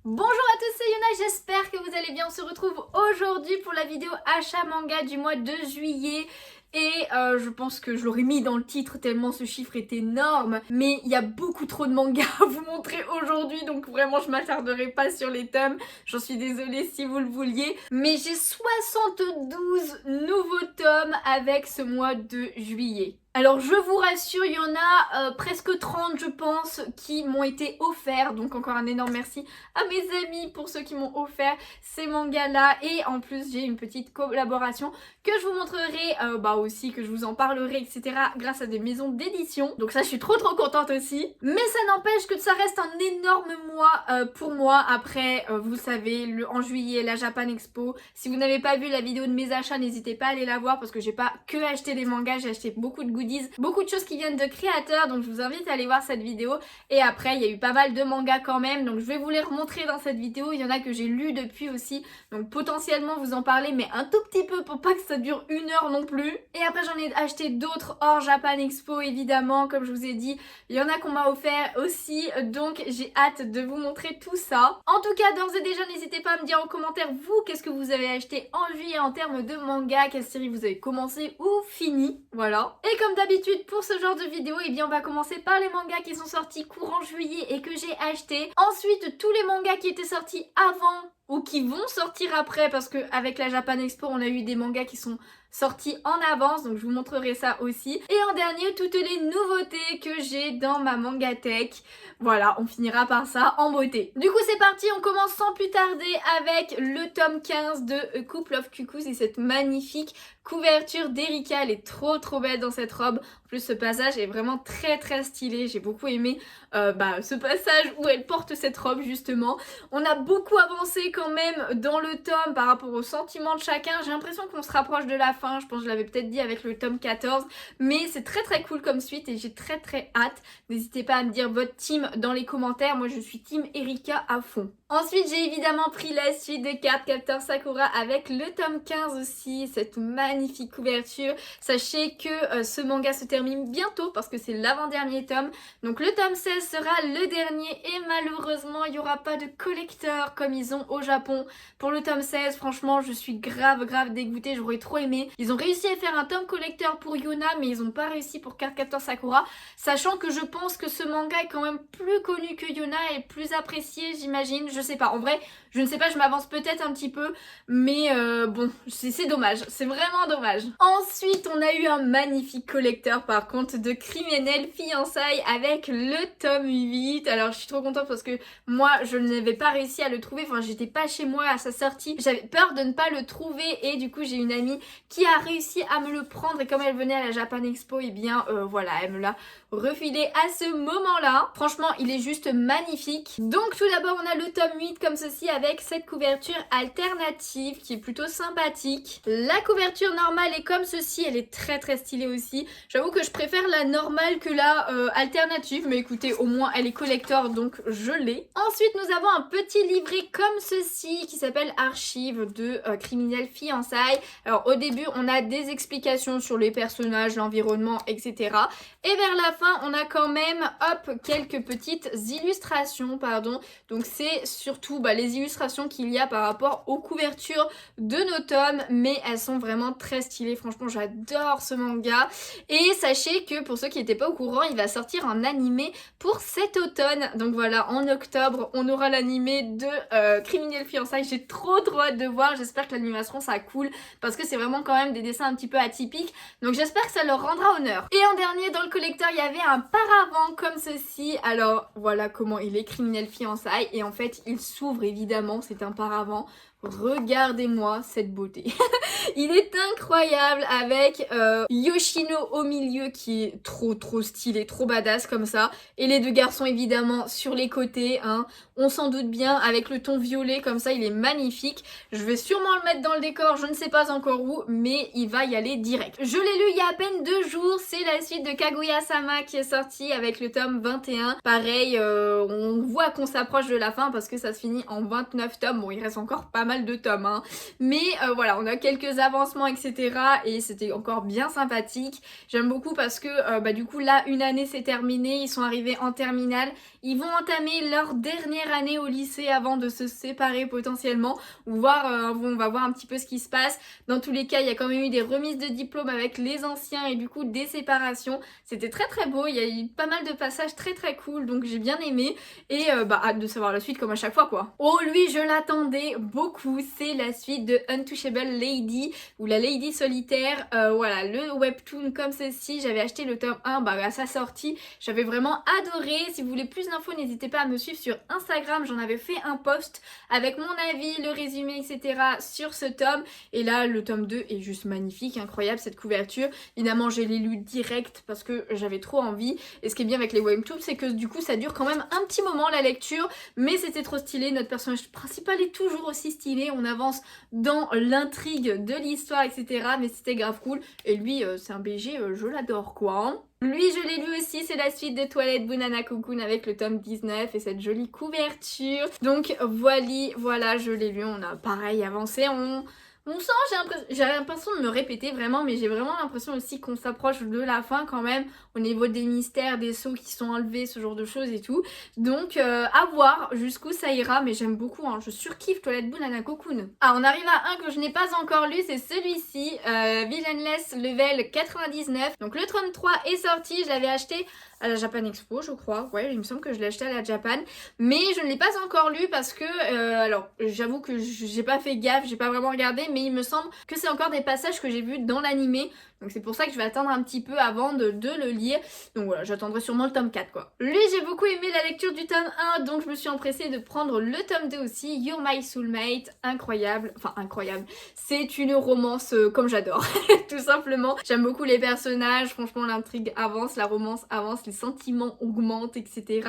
Bonjour à tous, c'est Yuna, j'espère que vous allez bien. On se retrouve aujourd'hui pour la vidéo achat manga du mois de juillet. Et je pense que je l'aurais mis dans le titre tellement ce chiffre est énorme. Mais il y a beaucoup trop de mangas à vous montrer aujourd'hui, donc vraiment je m'attarderai pas sur les tomes. J'en suis désolée si vous le vouliez. Mais j'ai 72 nouveaux tomes avec ce mois de juillet. Alors je vous rassure, il y en a presque 30 je pense qui m'ont été offerts, donc encore un énorme merci à mes amis pour ceux qui m'ont offert ces mangas là, et en plus j'ai une petite collaboration que je vous montrerai aussi, que je vous en parlerai etc grâce à des maisons d'édition, donc ça je suis trop contente aussi. Mais ça n'empêche que ça reste un énorme mois pour moi. Après vous savez, en juillet la Japan Expo, si vous n'avez pas vu la vidéo de mes achats n'hésitez pas à aller la voir parce que j'ai pas que acheté des mangas, j'ai acheté beaucoup de goodies, beaucoup de choses qui viennent de créateurs, donc je vous invite à aller voir cette vidéo. Et après il y a eu pas mal de mangas quand même, donc je vais vous les remontrer dans cette vidéo. Il y en a que j'ai lu depuis aussi, donc potentiellement vous en parler, mais un tout petit peu pour pas que ça dure 1 heure non plus. Et après j'en ai acheté d'autres hors Japan Expo évidemment, comme je vous ai dit, il y en a qu'on m'a offert aussi, donc j'ai hâte de vous montrer tout ça. En tout cas d'ores et déjà n'hésitez pas à me dire en commentaire vous qu'est-ce que vous avez acheté en juillet en termes de manga, quelle série vous avez commencé ou fini, voilà. Et comme d'habitude pour ce genre de vidéo, eh bien on va commencer par les mangas qui sont sortis courant juillet et que j'ai acheté. Ensuite tous les mangas qui étaient sortis avant ou qui vont sortir après, parce qu'avec la Japan Expo on a eu des mangas qui sont sortis en avance, donc je vous montrerai ça aussi. Et en dernier, toutes les nouveautés que j'ai dans ma mangatech. Voilà, on finira par ça en beauté. Du coup c'est parti, on commence sans plus tarder avec le tome 15 de A Couple of Cuckoos et cette magnifique couverture d'Erika. Elle est trop belle dans cette robe. En plus ce passage est vraiment très stylé, j'ai beaucoup aimé ce passage où elle porte cette robe justement. On a beaucoup avancé quand même dans le tome par rapport aux sentiments de chacun. J'ai l'impression qu'on se rapproche de la fin, je pense que je l'avais peut-être dit avec le tome 14, mais c'est très cool comme suite et j'ai très hâte. N'hésitez pas à me dire votre team dans les commentaires, moi je suis team Erika à fond. Ensuite j'ai évidemment pris la suite de Card Captor Sakura avec le tome 15 aussi, cette magnifique couverture. Sachez que ce manga se termine bientôt parce que c'est l'avant-dernier tome, donc le tome 16 sera le dernier et malheureusement il n'y aura pas de collector comme ils ont au Japon pour le tome 16. Franchement je suis grave dégoûtée, j'aurais trop aimé. Ils ont réussi à faire un tome collector pour Yuna mais ils n'ont pas réussi pour Card Captor Sakura, sachant que je pense que ce manga est quand même plus connu que Yuna et plus apprécié j'imagine, je sais pas, en vrai je ne sais pas, je m'avance peut-être un petit peu, mais bon, c'est dommage, c'est vraiment dommage. Ensuite, on a eu un magnifique collector par contre de Criminel Fiançailles avec le tome 8. Alors je suis trop contente parce que moi je n'avais pas réussi à le trouver, enfin j'étais pas chez moi à sa sortie, j'avais peur de ne pas le trouver et du coup j'ai une amie qui a réussi à me le prendre et comme elle venait à la Japan Expo, et bien voilà, elle me l'a refilé à ce moment-là. Franchement, il est juste magnifique. Donc tout d'abord, on a le tome 8 comme ceci avec cette couverture alternative qui est plutôt sympathique. La couverture normale est comme ceci, elle est très stylée aussi. J'avoue que je préfère la normale que la alternative, mais écoutez, au moins elle est collector donc je l'ai. Ensuite, nous avons un petit livret comme ceci qui s'appelle Archives de Criminel Fiançailles. Alors au début, on a des explications sur les personnages, l'environnement, etc. Et vers la fin, on a quand même, hop, quelques petites illustrations, pardon. Donc c'est surtout les illustrations qu'il y a par rapport aux couvertures de nos tomes, mais elles sont vraiment très stylées. Franchement, j'adore ce manga. Et sachez que pour ceux qui n'étaient pas au courant, il va sortir un animé pour cet automne. Donc voilà, en octobre, on aura l'animé de Criminel Fiançailles. J'ai trop hâte de voir. J'espère que l'animation sera cool parce que c'est vraiment quand même des dessins un petit peu atypiques. Donc j'espère que ça leur rendra honneur. Et en dernier, dans le collecteur, il y avait un paravent comme ceci. Alors voilà comment il est, Criminel Fiançailles. Et en fait, il s'ouvre évidemment, c'est un paravent. Regardez-moi cette beauté. Il est incroyable avec Yoshino au milieu qui est trop stylé, trop badass comme ça. Et les deux garçons évidemment sur les côtés, hein. On s'en doute bien avec le ton violet comme ça, il est magnifique. Je vais sûrement le mettre dans le décor, je ne sais pas encore où, mais il va y aller direct. Je l'ai lu il y a à peine 2 jours, c'est la suite de Kaguya-sama qui est sortie avec le tome 21. Pareil, on voit qu'on s'approche de la fin parce que ça se finit en 29 tomes. Bon, il reste encore pas mal mal de tomes, hein. Mais voilà, on a quelques avancements, etc. Et c'était encore bien sympathique. J'aime beaucoup parce que du coup là, une année s'est terminée, ils sont arrivés en terminale. Ils vont entamer leur dernière année au lycée avant de se séparer potentiellement. On va voir un petit peu ce qui se passe. Dans tous les cas, il y a quand même eu des remises de diplômes avec les anciens et du coup des séparations. C'était très très beau, il y a eu pas mal de passages très très cool, donc j'ai bien aimé. Et hâte de savoir la suite comme à chaque fois quoi. Oh lui, je l'attendais beaucoup, c'est la suite de Untouchable Lady ou la Lady solitaire. Voilà, le webtoon comme ceci, j'avais acheté le tome 1 à sa sortie. J'avais vraiment adoré. Si vous voulez plus d'infos, n'hésitez pas à me suivre sur Instagram. J'en avais fait un post avec mon avis, le résumé, etc. sur ce tome. Et là, le tome 2 est juste magnifique, incroyable cette couverture. Évidemment, je l'ai lu direct parce que j'avais trop envie. Et ce qui est bien avec les webtoons, c'est que du coup, ça dure quand même un petit moment la lecture. Mais c'était trop stylé. Notre personnage principal est toujours aussi stylé. On avance dans l'intrigue de l'histoire, etc. Mais c'était grave cool. Et lui, c'est un BG, je l'adore quoi. Hein. Lui, je l'ai lu aussi, c'est la suite de Twilight Banana Cocoon avec le tome 19 et cette jolie couverture. Donc voilà, je l'ai lu, on a pareil avancé, on sent, j'ai l'impression de me répéter vraiment, mais j'ai vraiment l'impression aussi qu'on s'approche de la fin quand même au niveau des mystères, des sceaux qui sont enlevés, ce genre de choses et tout. Donc à voir jusqu'où ça ira, mais j'aime beaucoup, hein, je surkiffe Twilight Banana Cocoon. Ah, on arrive à un que je n'ai pas encore lu, c'est celui-ci, Villainless Level 99. Donc le tome 3 est sorti, je l'avais acheté à la Japan Expo je crois, ouais il me semble que je l'ai acheté à la Japan, mais je ne l'ai pas encore lu parce que, alors j'avoue que j'ai pas fait gaffe, j'ai pas vraiment regardé, mais il me semble que c'est encore des passages que j'ai vus dans l'animé, donc c'est pour ça que je vais attendre un petit peu avant de le lire, donc voilà j'attendrai sûrement le tome 4 quoi. Lui j'ai beaucoup aimé la lecture du tome 1, donc je me suis empressée de prendre le tome 2 aussi, You're My Soulmate, incroyable, enfin incroyable, c'est une romance comme j'adore, tout simplement. J'aime beaucoup les personnages, franchement l'intrigue avance, la romance avance, les sentiments augmentent, etc.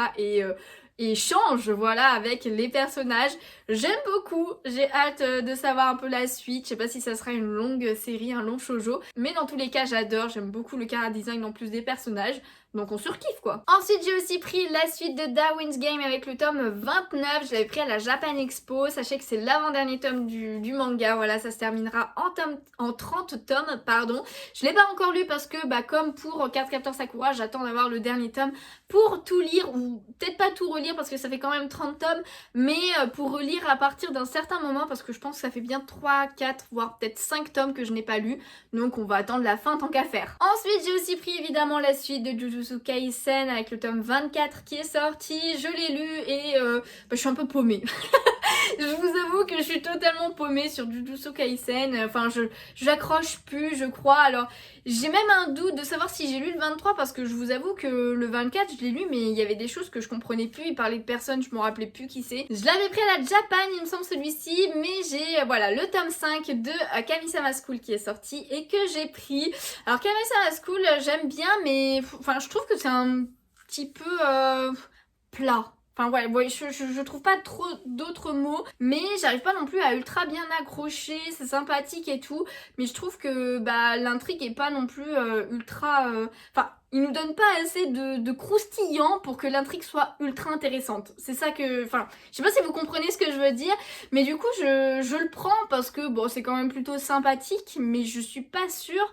Et change, voilà, avec les personnages. J'aime beaucoup, j'ai hâte de savoir un peu la suite. Je sais pas si ça sera une longue série, un long shoujo, mais dans tous les cas, j'adore, j'aime beaucoup le chara design en plus des personnages. Donc on surkiffe quoi. Ensuite j'ai aussi pris la suite de Darwin's Game avec le tome 29. Je l'avais pris à la Japan Expo. Sachez que c'est l'avant-dernier tome du manga. Voilà, ça se terminera en 30 tomes, pardon. Je l'ai pas encore lu parce que comme pour Cardcaptor Sakura, j'attends d'avoir le dernier tome pour tout lire, ou peut-être pas tout relire parce que ça fait quand même 30 tomes, mais pour relire à partir d'un certain moment parce que je pense que ça fait bien 3, 4, voire peut-être 5 tomes que je n'ai pas lu. Donc on va attendre la fin tant qu'à faire. Ensuite j'ai aussi pris évidemment la suite de Jujutsu Kaisen avec le tome 24 qui est sorti. Je l'ai lu et je suis un peu paumée. Je vous avoue que je suis totalement paumée sur Jujutsu Kaisen. Enfin, j'accroche plus, je crois. Alors, j'ai même un doute de savoir si j'ai lu le 23 parce que je vous avoue que le 24, je l'ai lu, mais il y avait des choses que je comprenais plus. Il parlait de personnes, je me rappelais plus qui c'est. Je l'avais pris à la Japan, il me semble, celui-ci, mais j'ai, voilà, le tome 5 de Kamisama School qui est sorti et que j'ai pris. Alors, Kamisama School, j'aime bien, mais enfin, je trouve que c'est un petit peu plat. Enfin ouais, je trouve pas trop d'autres mots, mais j'arrive pas non plus à ultra bien accrocher, c'est sympathique et tout, mais je trouve que l'intrigue est pas non plus ultra... Enfin, il nous donne pas assez de croustillant pour que l'intrigue soit ultra intéressante. C'est ça que... Enfin, je sais pas si vous comprenez ce que je veux dire, mais du coup je le prends parce que bon, c'est quand même plutôt sympathique, mais je suis pas sûre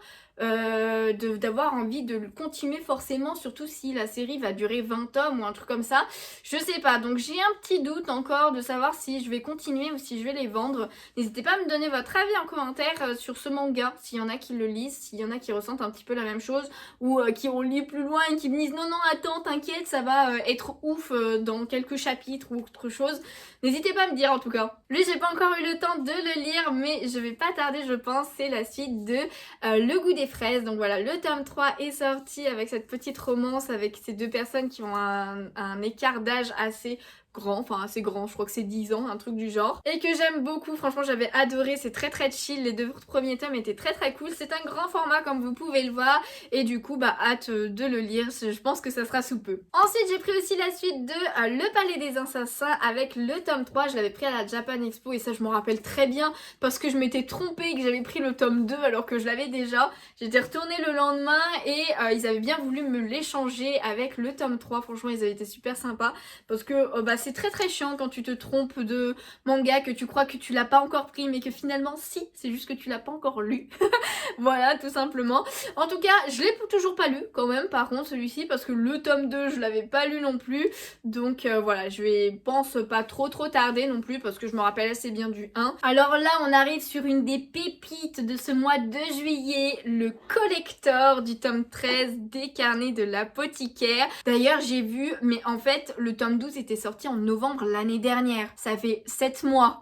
d'avoir envie de le continuer forcément, surtout si la série va durer 20 tomes ou un truc comme ça, je sais pas, donc j'ai un petit doute encore de savoir si je vais continuer ou si je vais les vendre. N'hésitez pas à me donner votre avis en commentaire sur ce manga, s'il y en a qui le lisent, s'il y en a qui ressentent un petit peu la même chose ou qui ont lu plus loin et qui me disent non attends t'inquiète ça va être ouf dans quelques chapitres ou autre chose. N'hésitez pas à me dire en tout cas. Lui j'ai pas encore eu le temps de le lire mais je vais pas tarder je pense, c'est la suite de Le Goût des Fraises. Donc voilà, le tome 3 est sorti avec cette petite romance avec ces deux personnes qui ont un écart d'âge assez grand, enfin assez grand, je crois que c'est 10 ans, un truc du genre, et que j'aime beaucoup, franchement j'avais adoré, c'est très très chill, les deux premiers tomes étaient très très cool, c'est un grand format comme vous pouvez le voir, et du coup hâte de le lire, je pense que ça sera sous peu. Ensuite j'ai pris aussi la suite de Le Palais des Assassins avec le tome 3, je l'avais pris à la Japan Expo et ça je m'en rappelle très bien parce que je m'étais trompée et que j'avais pris le tome 2 alors que je l'avais déjà, j'étais retournée le lendemain et ils avaient bien voulu me l'échanger avec le tome 3, franchement ils avaient été super sympas parce que c'est c'est très très chiant quand tu te trompes de manga, que tu crois que tu l'as pas encore pris mais que finalement si, c'est juste que tu l'as pas encore lu. Voilà, tout simplement. En tout cas, je l'ai toujours pas lu quand même, par contre, celui-ci, parce que le tome 2, je l'avais pas lu non plus. Donc voilà, je vais, pense, pas trop tarder non plus, parce que je me rappelle assez bien du 1. Alors là, on arrive sur une des pépites de ce mois de juillet, le collector du tome 13 des carnets de l'apothicaire. D'ailleurs, j'ai vu, mais en fait, le tome 12 était sorti en novembre l'année dernière. Ça fait 7 mois.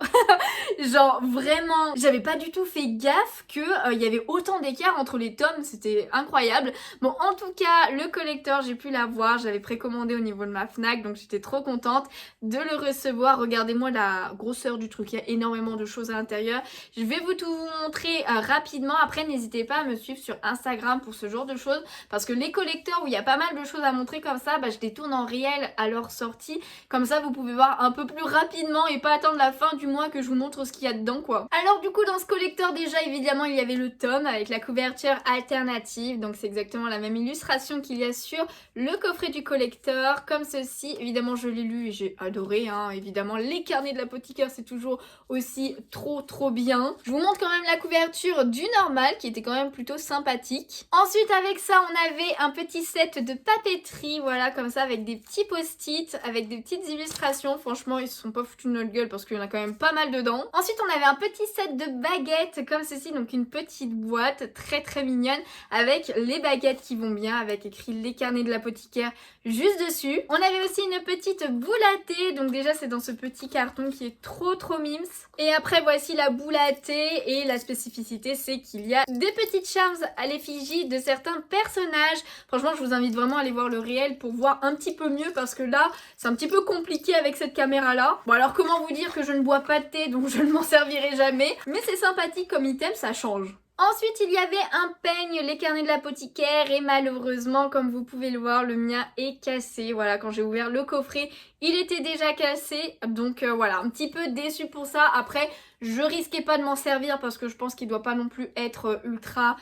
Genre vraiment, j'avais pas du tout fait gaffe que il y avait autant d'écart entre les tomes, c'était incroyable. Bon, en tout cas, le collector, j'ai pu l'avoir, j'avais précommandé au niveau de ma Fnac, donc j'étais trop contente de le recevoir. Regardez-moi la grosseur du truc, il y a énormément de choses à l'intérieur. Je vais vous tout vous montrer rapidement. Après, n'hésitez pas à me suivre sur Instagram pour ce genre de choses, parce que les collecteurs où il y a pas mal de choses à montrer comme ça, bah, je les tourne en réel à leur sortie. Comme ça, vous pouvez voir un peu plus rapidement et pas attendre la fin du mois que je vous montre ce qu'il y a dedans, quoi. Alors du coup, dans ce collector, déjà, évidemment, il y avait le tome avec la couverture alternative. Donc c'est exactement la même illustration qu'il y a sur le coffret du collector, comme ceci. Évidemment, je l'ai lu et j'ai adoré, hein. Évidemment, les carnets de l'apothicaire, c'est toujours aussi trop bien. Je vous montre quand même la couverture du normal, qui était quand même plutôt sympathique. Ensuite, avec ça, on avait un petit set de papeterie, voilà, comme ça, avec des petits post-it, avec des petites illustrations. Franchement, ils se sont pas foutus de notre gueule parce qu'il y en a quand même pas mal dedans. Ensuite, on avait un petit set de baguettes comme ceci, donc une petite boîte très mignonne avec les baguettes qui vont bien, avec écrit les carnets de l'apothicaire juste dessus. On avait aussi une petite boule à thé, donc déjà c'est dans ce petit carton qui est trop mimes. Et après voici la boule à thé, et la spécificité c'est qu'il y a des petites charms à l'effigie de certains personnages. Franchement, je vous invite vraiment à aller voir le réel pour voir un petit peu mieux, parce que là c'est un petit peu compliqué avec cette caméra là. Bon, alors comment vous dire que je ne bois pas de thé, donc je ne m'en servirai jamais, mais c'est sympathique comme item, ça change. Ensuite, il y avait un peigne, les carnets de l'apothicaire, et malheureusement, comme vous pouvez le voir, le mien est cassé. Voilà, quand j'ai ouvert le coffret, il était déjà cassé, donc voilà, un petit peu déçue pour ça. Après, je risquais pas de m'en servir parce que je pense qu'il doit pas non plus être ultra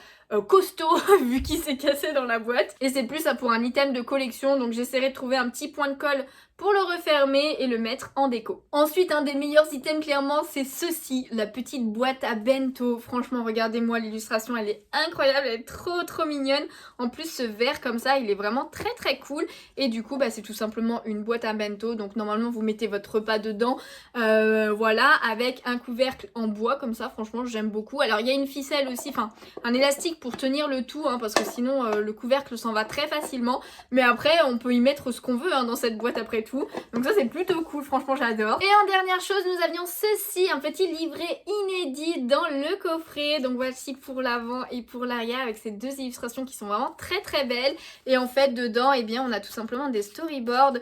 costaud vu qu'il s'est cassé dans la boîte. Et c'est plus ça pour un item de collection, donc j'essaierai de trouver un petit point de colle pour le refermer et le mettre en déco. Ensuite, un des meilleurs items clairement, c'est ceci, la petite boîte à bento. Franchement, regardez-moi l'illustration, elle est incroyable, elle est trop mignonne. En plus, ce verre comme ça, il est vraiment très cool. Et du coup, bah, c'est tout simplement une boîte à bento. Donc normalement, vous mettez votre repas dedans, voilà, avec un couvercle en bois comme ça. Franchement, j'aime beaucoup. Alors, il y a une ficelle aussi, enfin, un élastique pour tenir le tout, hein, parce que sinon, le couvercle s'en va très facilement. Mais après, on peut y mettre ce qu'on veut, hein, dans cette boîte après tout. Donc ça c'est plutôt cool, franchement j'adore. Et en dernière chose, nous avions ceci, un petit livret inédit dans le coffret. Donc voici pour l'avant et pour l'arrière, avec ces deux illustrations qui sont vraiment très belles. Et en fait dedans, eh bien on a tout simplement des storyboards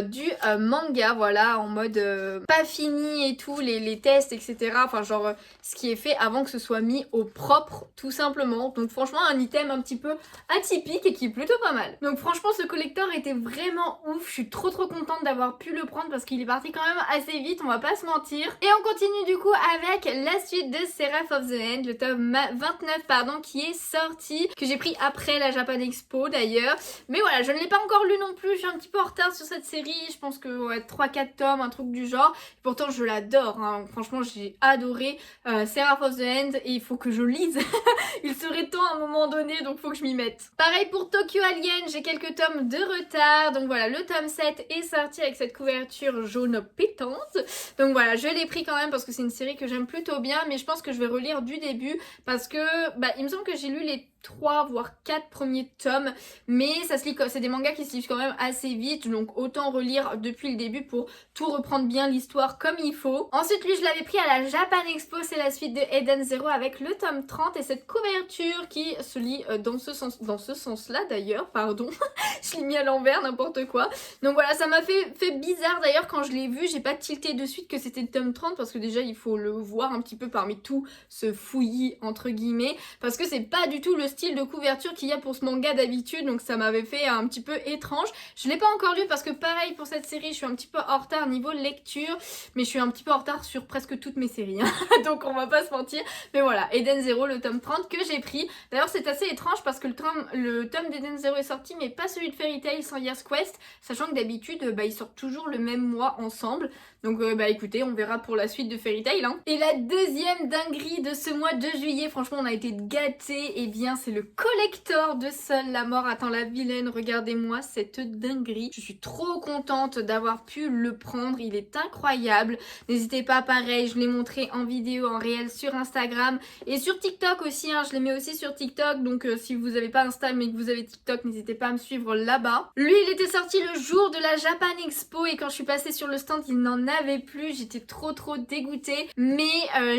du manga, voilà, en mode pas fini et tout, les tests, etc. Enfin genre ce qui est fait avant que ce soit mis au propre, tout simplement. Donc franchement un item un petit peu atypique et qui est plutôt pas mal. Donc franchement ce collector était vraiment ouf, je suis trop contente d'avoir pu le prendre parce qu'il est parti quand même assez vite, on va pas se mentir. Et on continue du coup avec la suite de Seraph of the End, le tome 29 pardon, qui est sorti, que j'ai pris après la Japan Expo d'ailleurs. Mais voilà, je ne l'ai pas encore lu non plus, je suis un petit peu en retard sur cette série, je pense que ouais, 3-4 tomes, un truc du genre. Et pourtant je l'adore, hein. Franchement j'ai adoré Seraph of the End et il faut que je lise. Il serait temps à un moment donné, donc faut que je m'y mette. Pareil pour Tokyo Alien, j'ai quelques tomes de retard, donc voilà, le tome 7 est sorti avec cette couverture jaune pétante. Donc voilà, je l'ai pris quand même parce que c'est une série que j'aime plutôt bien, mais je pense que je vais relire du début parce que bah, il me semble que j'ai lu les 3 voire 4 premiers tomes, mais ça se lit, c'est des mangas qui se lisent quand même assez vite, donc autant relire depuis le début pour tout reprendre bien l'histoire comme il faut. Ensuite lui je l'avais pris à la Japan Expo, c'est la suite de Eden Zero avec le tome 30 et cette couverture qui se lit dans ce sens là d'ailleurs, pardon. Je l'ai mis à l'envers, n'importe quoi. Donc voilà, ça m'a fait bizarre d'ailleurs quand je l'ai vu, j'ai pas tilté de suite que c'était le tome 30 parce que déjà il faut le voir un petit peu parmi tout ce fouillis entre guillemets, parce que c'est pas du tout le style de couverture qu'il y a pour ce manga d'habitude, donc ça m'avait fait un petit peu étrange. Je l'ai pas encore lu parce que pareil pour cette série, je suis un petit peu en retard niveau lecture, mais je suis un petit peu en retard sur presque toutes mes séries, hein. Donc on va pas se mentir. Mais voilà, Eden Zero, le tome 30 que j'ai pris. D'ailleurs c'est assez étrange parce que le tome d'Eden Zero est sorti, mais pas celui de Fairy Tail sans Year's Quest, sachant que d'habitude ils sortent toujours le même mois ensemble. Donc écoutez, on verra pour la suite de Fairy Tail, hein. Et la deuxième dinguerie de ce mois de juillet, franchement on a été gâtés, et bien c'est le collector de Seule la mort attend la vilaine. Regardez-moi cette dinguerie. Je suis trop contente d'avoir pu le prendre, il est incroyable. N'hésitez pas, pareil, je l'ai montré en vidéo, en réel sur Instagram et sur TikTok aussi, hein. Je les mets aussi sur TikTok, donc si vous n'avez pas Insta mais que vous avez TikTok, n'hésitez pas à me suivre là-bas. Lui il était sorti le jour de la Japan Expo et quand je suis passée sur le stand il n'en avait plus, j'étais trop dégoûtée, mais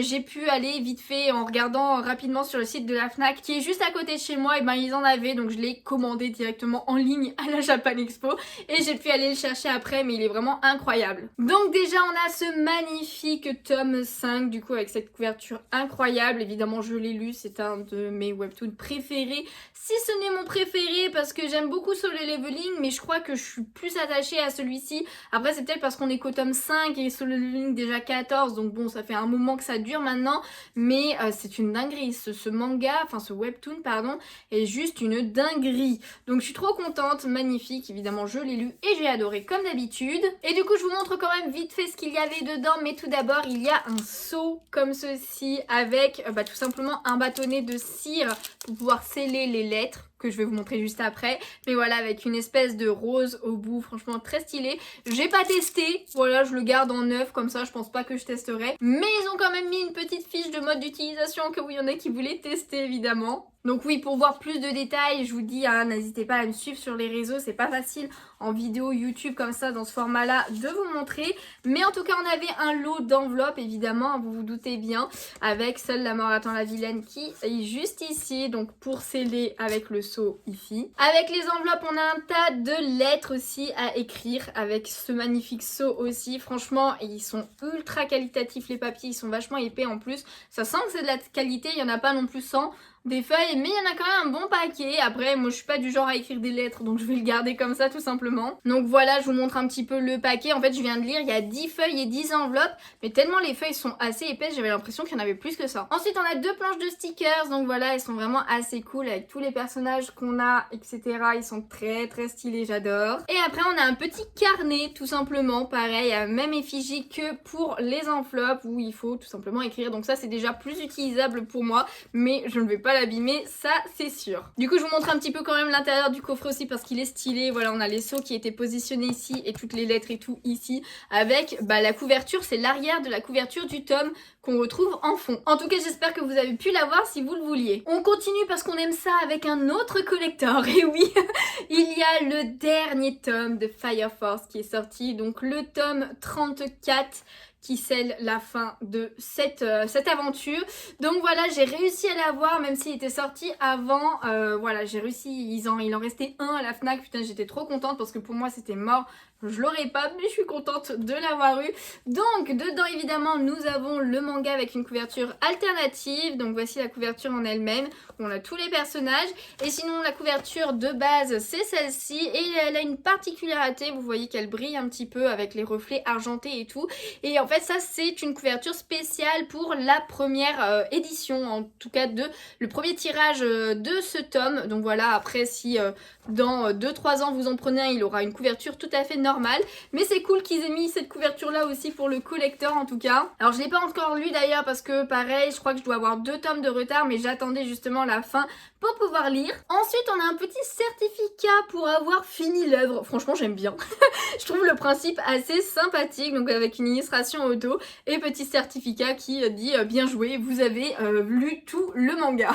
j'ai pu aller vite fait en regardant rapidement sur le site de la Fnac qui est juste à côté de chez moi, et ben ils en avaient, donc je l'ai commandé directement en ligne à la Japan Expo et j'ai pu aller le chercher après, mais il est vraiment incroyable. Donc déjà on a ce magnifique tome 5 du coup avec cette couverture incroyable. Évidemment je l'ai lu, c'est un de mes webtoons préférés, si ce n'est mon préféré, parce que j'aime beaucoup Solo Leveling, mais je crois que je suis plus attachée à celui-ci. Après c'est peut-être parce qu'on est qu'au tome 5 et Solo Leveling déjà 14, donc bon ça fait un moment que ça dure maintenant, mais c'est une dinguerie, ce manga, enfin ce webtoon pardon, est juste une dinguerie. Donc je suis trop contente, magnifique, évidemment je l'ai lu et j'ai adoré comme d'habitude. Et du coup je vous montre quand même vite fait ce qu'il y avait dedans, mais tout d'abord il y a un seau comme ceci avec tout simplement un bâtonnet de cire pour pouvoir sceller les lettres, que je vais vous montrer juste après, mais voilà, avec une espèce de rose au bout, franchement très stylé. J'ai pas testé, voilà, je le garde en neuf comme ça, je pense pas que je testerai, mais ils ont quand même mis une petite fiche de mode d'utilisation, que oui, il y en a qui voulaient tester évidemment. Donc oui, pour voir plus de détails, je vous dis, hein, n'hésitez pas à me suivre sur les réseaux, c'est pas facile en vidéo YouTube comme ça, dans ce format-là, de vous montrer. Mais en tout cas, on avait un lot d'enveloppes, évidemment, vous vous doutez bien, avec Seule la mort attend la vilaine qui est juste ici, donc pour sceller avec le seau ici. Avec les enveloppes, on a un tas de lettres aussi à écrire, avec ce magnifique seau aussi. Franchement, ils sont ultra qualitatifs, les papiers, ils sont vachement épais en plus. Ça sent que c'est de la qualité, il n'y en a pas non plus 100 des feuilles, mais il y en a quand même un bon paquet. Après moi je suis pas du genre à écrire des lettres, donc je vais le garder comme ça tout simplement. Donc voilà, je vous montre un petit peu le paquet. En fait je viens de lire, il y a 10 feuilles et 10 enveloppes, mais tellement les feuilles sont assez épaisses, j'avais l'impression qu'il y en avait plus que ça. Ensuite on a 2 planches de stickers, donc voilà, elles sont vraiment assez cool avec tous les personnages qu'on a, etc. Ils sont très stylés, j'adore. Et après on a un petit carnet tout simplement, pareil, même effigie que pour les enveloppes, où il faut tout simplement écrire. Donc ça c'est déjà plus utilisable pour moi, mais je ne vais pas l'abîmer, ça c'est sûr. Du coup je vous montre un petit peu quand même l'intérieur du coffre aussi parce qu'il est stylé. Voilà, on a les seaux qui étaient positionnés ici et toutes les lettres et tout ici, avec la couverture, c'est l'arrière de la couverture du tome qu'on retrouve en fond. En tout cas j'espère que vous avez pu l'avoir si vous le vouliez. On continue parce qu'on aime ça avec un autre collector, et oui il y a le dernier tome de Fire Force qui est sorti, donc le tome 34 qui scelle la fin de cette aventure. Donc voilà, j'ai réussi à l'avoir, même s'il était sorti avant. Voilà, j'ai réussi, il en restait un à la Fnac. Putain, j'étais trop contente parce que pour moi c'était mort. Je l'aurais pas, mais je suis contente de l'avoir eu. Donc dedans évidemment nous avons le manga avec une couverture alternative. Donc voici la couverture en elle-même. On a tous les personnages. Et sinon la couverture de base c'est celle-ci. Et elle a une particularité, vous voyez qu'elle brille un petit peu avec les reflets argentés et tout. Et en fait ça c'est une couverture spéciale pour la première édition, en tout cas le premier tirage de ce tome. Donc voilà, après si dans 2-3 ans vous en prenez un, il aura une couverture tout à fait normale. Mais c'est cool qu'ils aient mis cette couverture là aussi pour le collector en tout cas. Alors je l'ai pas encore lu d'ailleurs parce que pareil, je crois que je dois avoir 2 tomes de retard, mais j'attendais justement la fin pour pouvoir lire. Ensuite on a un petit certificat pour avoir fini l'œuvre. Franchement j'aime bien. Je trouve le principe assez sympathique, donc avec une illustration auto et petit certificat qui dit bien joué, vous avez lu tout le manga.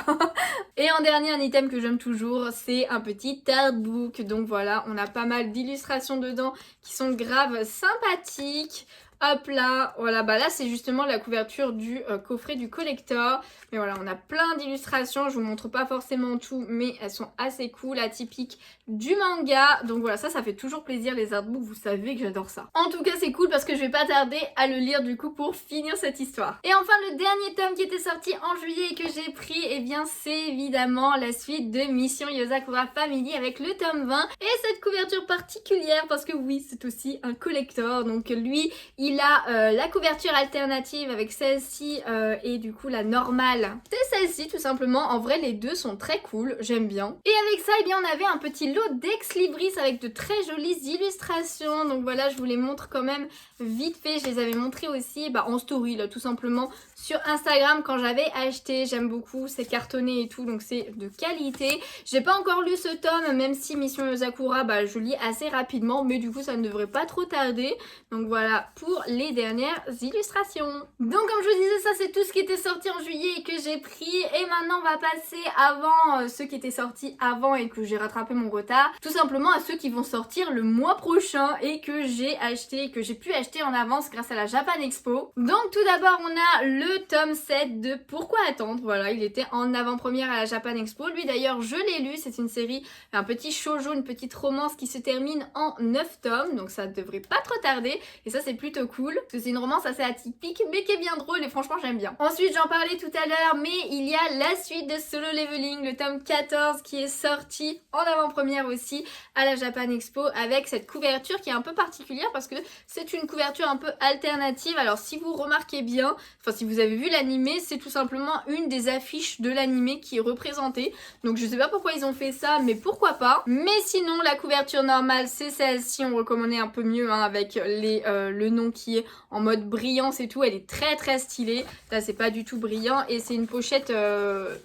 Et en dernier, un item que j'aime toujours, c'est un petit artbook. Donc voilà, on a pas mal d'illustrations dedans qui sont grave sympathiques. Hop là, voilà, bah là c'est justement la couverture du coffret du collector. Mais voilà, on a plein d'illustrations, je vous montre pas forcément tout, mais elles sont assez cool, atypiques du manga. Donc voilà, ça fait toujours plaisir les artbooks, vous savez que j'adore ça. En tout cas c'est cool parce que je vais pas tarder à le lire du coup pour finir cette histoire. Et enfin le dernier tome qui était sorti en juillet et que j'ai pris, et bien c'est évidemment la suite de Mission Yozakura Family avec le tome 20 et cette couverture particulière parce que oui c'est aussi un collector. Donc lui il a la couverture alternative avec celle-ci et du coup la normale c'est celle-ci tout simplement. En vrai les deux sont très cool, j'aime bien. Et avec ça, eh bien, on avait un petit lot d'ex-libris avec de très jolies illustrations. Donc voilà, je vous les montre quand même vite fait. Je les avais montrées aussi en story, là, tout simplement, sur Instagram quand j'avais acheté. J'aime beaucoup, c'est cartonné et tout, donc c'est de qualité. J'ai pas encore lu ce tome, même si Mission Yozakura, je lis assez rapidement, mais du coup, ça ne devrait pas trop tarder. Donc voilà, pour les dernières illustrations. Donc comme je vous disais, ça c'est tout ce qui était sorti en juillet et que j'ai pris. Et maintenant, on va passer avant ceux qui étaient sortis avant et que j'ai rattrapé mon retard, tout simplement à ceux qui vont sortir le mois prochain et que j'ai acheté, que j'ai pu acheter en avance grâce à la Japan Expo. Donc tout d'abord on a le tome 7 de Pourquoi attendre, voilà, il était en avant-première à la Japan Expo. Lui d'ailleurs je l'ai lu, c'est une série, un petit shoujo, une petite romance qui se termine en 9 tomes, donc ça devrait pas trop tarder et ça c'est plutôt cool, parce que c'est une romance assez atypique mais qui est bien drôle et franchement j'aime bien. Ensuite j'en parlais tout à l'heure, mais il y a la suite de Solo Leveling, le tome 14 qui est sorti en avant-première aussi à la Japan Expo avec cette couverture qui est un peu particulière parce que c'est une couverture un peu alternative. Alors si vous remarquez bien, enfin si vous avez vu l'animé, c'est tout simplement une des affiches de l'animé qui est représentée. Donc je sais pas pourquoi ils ont fait ça, mais pourquoi pas. Mais sinon la couverture normale c'est celle-ci, on recommandait un peu mieux avec le nom qui est en mode brillance et tout, elle est très très stylée. Là c'est pas du tout brillant et c'est une pochette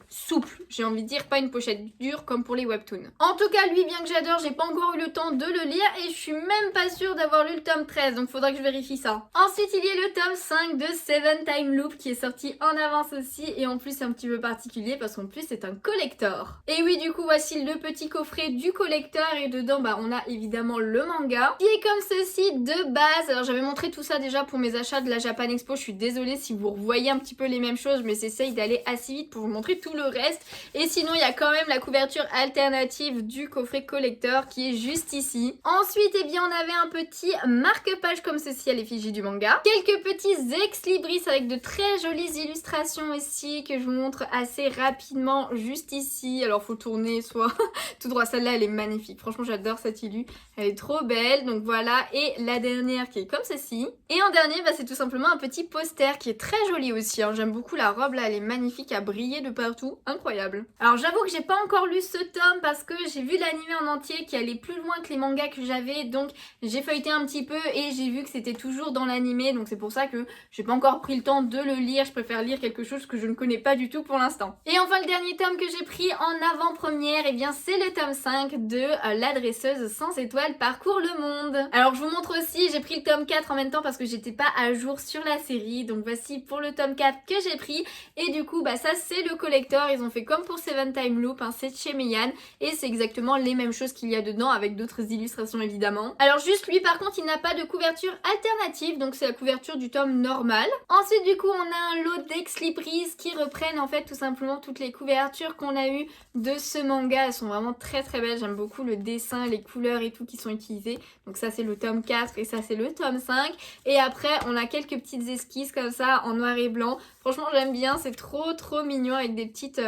souple, j'ai envie de dire, pas une pochette dure comme pour les webtoons. En tout cas lui bien que j'adore, j'ai pas encore eu le temps de le lire et je suis même pas sûre d'avoir lu le tome 13, donc faudra que je vérifie ça. Ensuite il y a le tome 5 de Seven Time Loop qui est sorti en avance aussi et en plus c'est un petit peu particulier parce qu'en plus c'est un collector. Et oui du coup voici le petit coffret du collector et dedans on a évidemment le manga qui est comme ceci de base. Alors j'avais montré tout ça déjà pour mes achats de la Japan Expo, je suis désolée si vous revoyez un petit peu les mêmes choses mais j'essaye d'aller assez vite pour vous montrer tout le reste. Et sinon il y a quand même la couverture alternative du coffret collector qui est juste ici. Ensuite eh bien on avait un petit marque-page comme ceci à l'effigie du manga. Quelques petits ex-libris avec de très jolies illustrations aussi que je vous montre assez rapidement juste ici. Alors faut tourner soit tout droit, celle-là elle est magnifique. Franchement j'adore cette illu, elle est trop belle. Donc voilà, et la dernière qui est comme ceci. Et en dernier c'est tout simplement un petit poster qui est très joli aussi. J'aime beaucoup la robe là, elle est magnifique à briller de partout, incroyable. Alors j'avoue que j'ai pas encore lu ce tome parce que j'ai vu l'anime en entier qui allait plus loin que les mangas que j'avais, donc j'ai feuilleté un petit peu et j'ai vu que c'était toujours dans l'animé, donc c'est pour ça que j'ai pas encore pris le temps de le lire. Je préfère lire quelque chose que je ne connais pas du tout pour l'instant. Et enfin le dernier tome que j'ai pris en avant-première, et bien c'est le tome 5 de l'adresseuse sans étoiles parcourt le monde. Alors je vous montre aussi, j'ai pris le tome 4 en même temps parce que j'étais pas à jour sur la série, donc voici pour le tome 4 que j'ai pris. Et du coup ça c'est le collector, ils ont fait comme pour Seven Time Loop, c'est chez Meian et c'est exactement les mêmes choses qu'il y a dedans avec d'autres illustrations évidemment. Alors juste lui par contre il n'a pas de couverture alternative, donc c'est la couverture du tome normal. Ensuite du coup on a un lot d'ex-libris qui reprennent en fait tout simplement toutes les couvertures qu'on a eues de ce manga. Elles sont vraiment très très belles, j'aime beaucoup le dessin, les couleurs et tout qui sont utilisées. Donc ça c'est le tome 4 et ça c'est le tome 5. Et après on a quelques petites esquisses comme ça en noir et blanc. Franchement j'aime bien, c'est trop mignon avec des petites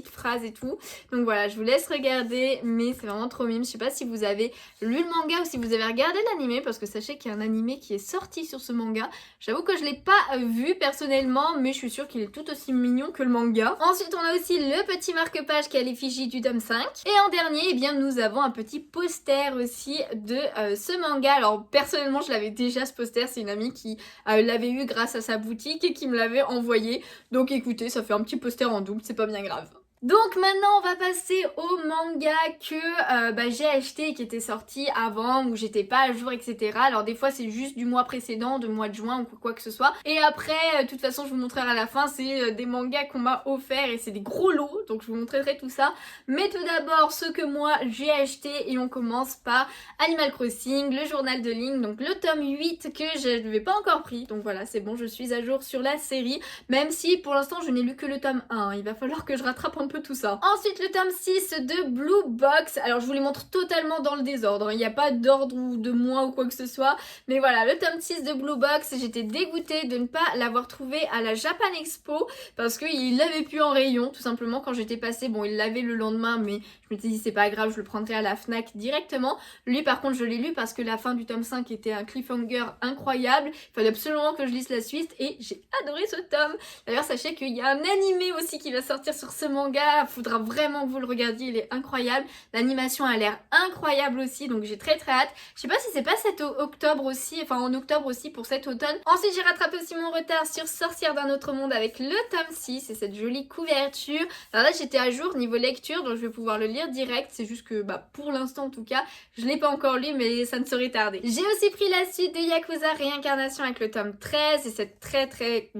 phrases et tout. Donc voilà, je vous laisse regarder, mais c'est vraiment trop mime. Je sais pas si vous avez lu le manga ou si vous avez regardé l'animé, parce que sachez qu'il y a un animé qui est sorti sur ce manga. J'avoue que je l'ai pas vu personnellement, mais je suis sûre qu'il est tout aussi mignon que le manga. Ensuite on a aussi le petit marque-page qui est à l'effigie du tome 5. Et en dernier, eh bien nous avons un petit poster aussi de ce manga. Alors personnellement je l'avais déjà ce poster, c'est une amie qui l'avait eu grâce à sa boutique et qui me l'avait envoyé. Donc écoutez, ça fait un petit poster en double, c'est pas bien grave. Donc maintenant on va passer au manga que j'ai acheté et qui était sorti avant, où j'étais pas à jour, etc. Alors des fois c'est juste du mois précédent, de mois de juin ou quoi que ce soit. Et après, de toute façon je vous montrerai à la fin, c'est des mangas qu'on m'a offert et c'est des gros lots, donc je vous montrerai tout ça. Mais tout d'abord ceux que moi j'ai acheté, et on commence par Animal Crossing, le journal de Link, donc le tome 8 que je n'avais pas encore pris. Donc voilà, c'est bon, je suis à jour sur la série, même si pour l'instant je n'ai lu que le tome 1. Il va falloir que je rattrape un peu tout ça. Ensuite le tome 6 de Blue Box. Alors je vous les montre totalement dans le désordre, il n'y a pas d'ordre ou de mois ou quoi que ce soit, mais voilà, le tome 6 de Blue Box, j'étais dégoûtée de ne pas l'avoir trouvé à la Japan Expo parce qu'il l'avait plus en rayon tout simplement quand j'étais passée. Bon, il l'avait le lendemain, mais je m'étais dit c'est pas grave, je le prendrai à la Fnac directement. Lui par contre je l'ai lu parce que la fin du tome 5 était un cliffhanger incroyable, il fallait absolument que je lise la suite et j'ai adoré ce tome. D'ailleurs sachez qu'il y a un animé aussi qui va sortir sur ce manga, faudra vraiment que vous le regardiez, il est incroyable. L'animation a l'air incroyable aussi, donc j'ai très hâte. Je sais pas si c'est pas cet octobre aussi, enfin en octobre aussi pour cet automne. Ensuite j'ai rattrapé aussi mon retard sur Sorcière d'un autre monde avec le tome 6 et cette jolie couverture. Alors là j'étais à jour niveau lecture, donc je vais pouvoir le lire direct, c'est juste que pour l'instant en tout cas, je l'ai pas encore lu mais ça ne saurait tarder. J'ai aussi pris la suite de Yakuza Réincarnation avec le tome 13 et c'est très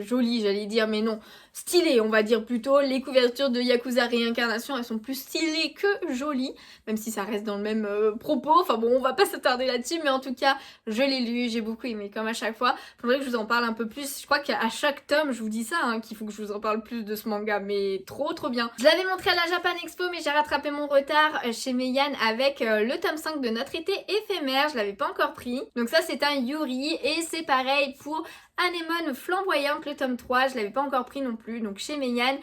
joli, j'allais dire, mais non, stylé on va dire plutôt. Les couvertures de Yakuza Réincarnation elles sont plus stylées que jolies, même si ça reste dans le même propos, enfin bon on va pas s'attarder là-dessus, mais en tout cas je l'ai lu, j'ai beaucoup aimé comme à chaque fois. Faudrait que je vous en parle un peu plus, je crois qu'à chaque tome je vous dis ça qu'il faut que je vous en parle plus de ce manga, mais trop bien. Je l'avais montré à la Japan Expo mais j'ai rattrapé mon retard chez Meian avec le tome 5 de Notre été éphémère, je l'avais pas encore pris. Donc ça c'est un Yuri et c'est pareil pour Anémone flamboyante, le tome 3, je l'avais pas encore pris non plus, donc chez Meian.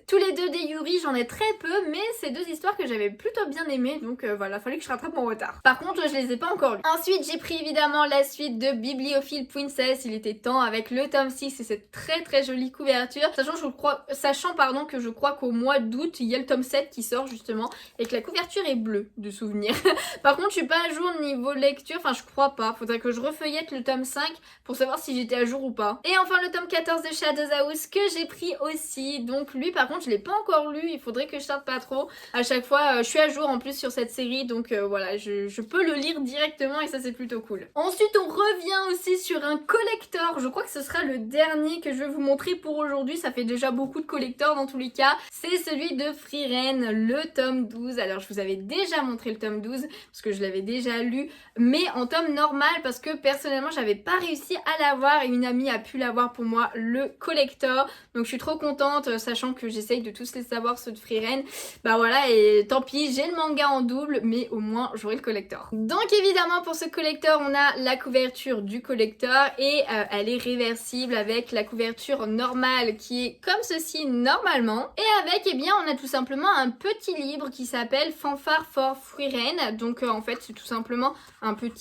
Tous les deux des Yuri, j'en ai très peu, mais c'est deux histoires que j'avais plutôt bien aimées, donc voilà, fallait que je rattrape mon retard. Par contre, je les ai pas encore lues. Ensuite, j'ai pris évidemment la suite de Bibliophile Princess, il était temps, avec le tome 6 et cette très jolie couverture, sachant que je crois qu'au mois d'août, il y a le tome 7 qui sort justement, et que la couverture est bleue, de souvenir. Par contre, je suis pas à jour niveau lecture, enfin je crois pas, faudrait que je refeuillette le tome 5 pour savoir si j'étais à jour ou pas. Et enfin le tome 14 de Shadows House que j'ai pris aussi, donc lui par contre je l'ai pas encore lu, il faudrait que je tarde pas trop. À chaque fois je suis à jour en plus sur cette série, donc voilà, je peux le lire directement et ça c'est plutôt cool. Ensuite on revient aussi sur un collector, je crois que ce sera le dernier que je vais vous montrer pour aujourd'hui, ça fait déjà beaucoup de collectors dans tous les cas. C'est celui de Frieren, le tome 12, alors je vous avais déjà montré le tome 12 parce que je l'avais déjà lu, mais en tome normal parce que personnellement j'avais pas réussi à l'avoir et une amie a pu l'avoir pour moi, le collector, donc je suis trop contente sachant que j'essaye de tous les savoir ceux de Frieren. Bah voilà, et tant pis, j'ai le manga en double mais au moins j'aurai le collector. Donc évidemment pour ce collector on a la couverture du collector et elle est réversible avec la couverture normale qui est comme ceci normalement, et avec on a tout simplement un petit livre qui s'appelle Fanfare for Frieren. Donc en fait c'est tout simplement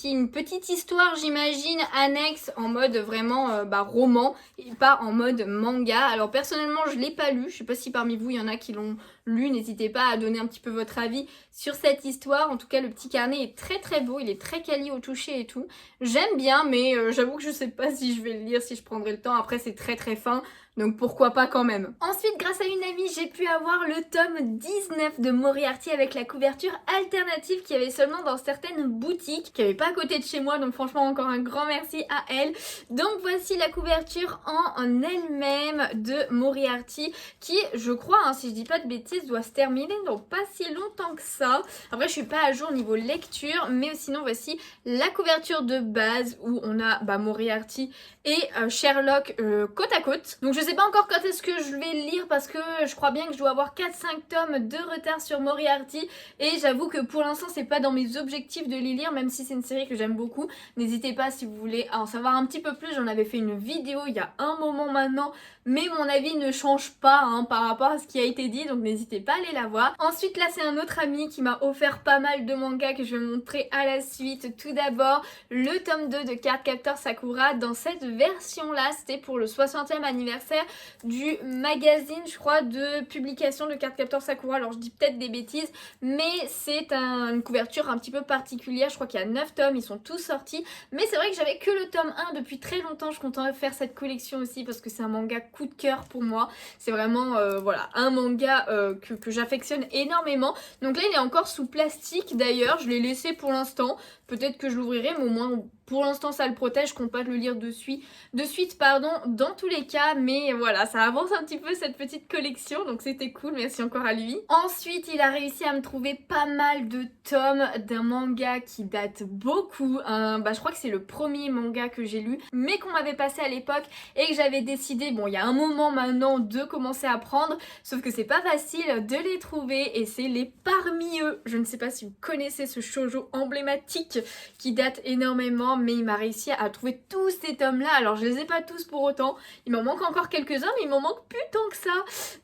une petite histoire j'imagine annexe en mode vraiment roman et pas en mode manga. Alors personnellement je l'ai pas lu, je sais pas si parmi vous il y en a qui l'ont lu, n'hésitez pas à donner un petit peu votre avis sur cette histoire. En tout cas le petit carnet est très beau, il est très quali au toucher et tout. J'aime bien mais j'avoue que je sais pas si je vais le lire, si je prendrai le temps. Après c'est très fin, donc pourquoi pas quand même. Ensuite grâce à une amie j'ai pu avoir le tome 19 de Moriarty avec la couverture alternative qu'il y avait seulement dans certaines boutiques, qui avait pas à côté de chez moi, donc franchement encore un grand merci à elle. Donc voici la couverture en elle-même de Moriarty qui je crois, si je dis pas de bêtises, doit se terminer dans pas si longtemps que ça. Après je suis pas à jour niveau lecture, mais sinon voici la couverture de base où on a Moriarty et Sherlock côte à côte. Donc je sais pas encore quand est-ce que je vais le lire parce que je crois bien que je dois avoir 4-5 tomes de retard sur Moriarty et j'avoue que pour l'instant c'est pas dans mes objectifs de les lire, même si c'est une série que j'aime beaucoup. N'hésitez pas si vous voulez en savoir un petit peu plus, j'en avais fait une vidéo il y a un moment maintenant, mais mon avis ne change pas par rapport à ce qui a été dit, donc n'hésitez pas à aller la voir. Ensuite là c'est un autre ami qui m'a offert pas mal de mangas que je vais montrer à la suite. Tout d'abord le tome 2 de Cardcaptor Sakura dans cette version là, c'était pour le 60e anniversaire commentaire du magazine, je crois, de publication de Cardcaptor Sakura. Alors je dis peut-être des bêtises, mais c'est une couverture un petit peu particulière. Je crois qu'il y a 9 tomes, ils sont tous sortis. Mais c'est vrai que j'avais que le tome 1 depuis très longtemps. Je comptais faire cette collection aussi parce que c'est un manga coup de cœur pour moi. C'est vraiment voilà, un manga que j'affectionne énormément. Donc là il est encore sous plastique d'ailleurs, je l'ai laissé pour l'instant. Peut-être que je l'ouvrirai, mais au moins pour l'instant ça le protège, je compte pas le lire de suite dans tous les cas. Mais voilà, ça avance un petit peu cette petite collection, donc c'était cool, merci encore à lui. Ensuite il a réussi à me trouver pas mal de tomes d'un manga qui date beaucoup. Je crois que c'est le premier manga que j'ai lu, mais qu'on m'avait passé à l'époque et que j'avais décidé, bon il y a un moment maintenant, de commencer à prendre. Sauf que c'est pas facile de les trouver et c'est les Parmi eux. Je ne sais pas si vous connaissez ce shoujo emblématique qui date énormément, mais il m'a réussi à trouver tous ces tomes là. Alors je les ai pas tous pour autant, il m'en manque encore quelques-uns, mais il m'en manque plus tant que ça.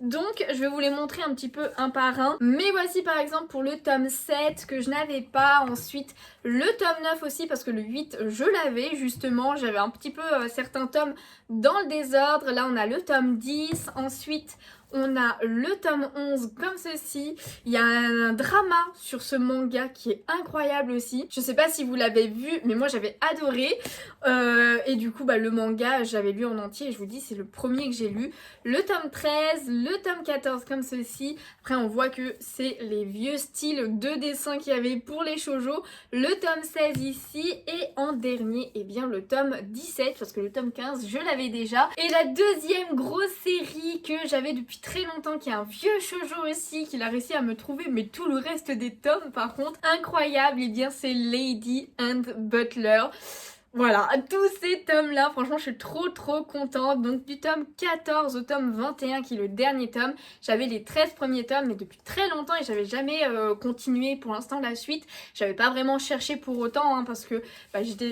Donc je vais vous les montrer un petit peu un par un. Mais voici par exemple pour le tome 7 que je n'avais pas. Ensuite le tome 9 aussi, parce que le 8 je l'avais justement. J'avais un petit peu certains tomes dans le désordre. Là on a le tome 10, ensuite on a le tome 11 comme ceci. Il y a un drama sur ce manga qui est incroyable aussi. Je sais pas si vous l'avez vu, mais moi j'avais adoré. Et du coup le manga j'avais lu en entier et je vous dis c'est le premier que j'ai lu. Le tome 13, le tome 14 comme ceci. Après on voit que c'est les vieux styles de dessin qu'il y avait pour les shoujo. Le tome 16 ici et en dernier le tome 17 parce que le tome 15 je l'avais déjà. Et la deuxième grosse série que j'avais depuis très longtemps, qui est un vieux shoujo aussi, qu'il a réussi à me trouver, mais tout le reste des tomes par contre incroyable, et bien c'est Lady and Butler. Voilà, tous ces tomes là, franchement je suis trop contente. Donc du tome 14 au tome 21 qui est le dernier tome, j'avais les 13 premiers tomes mais depuis très longtemps et j'avais jamais continué pour l'instant la suite. J'avais pas vraiment cherché pour autant parce que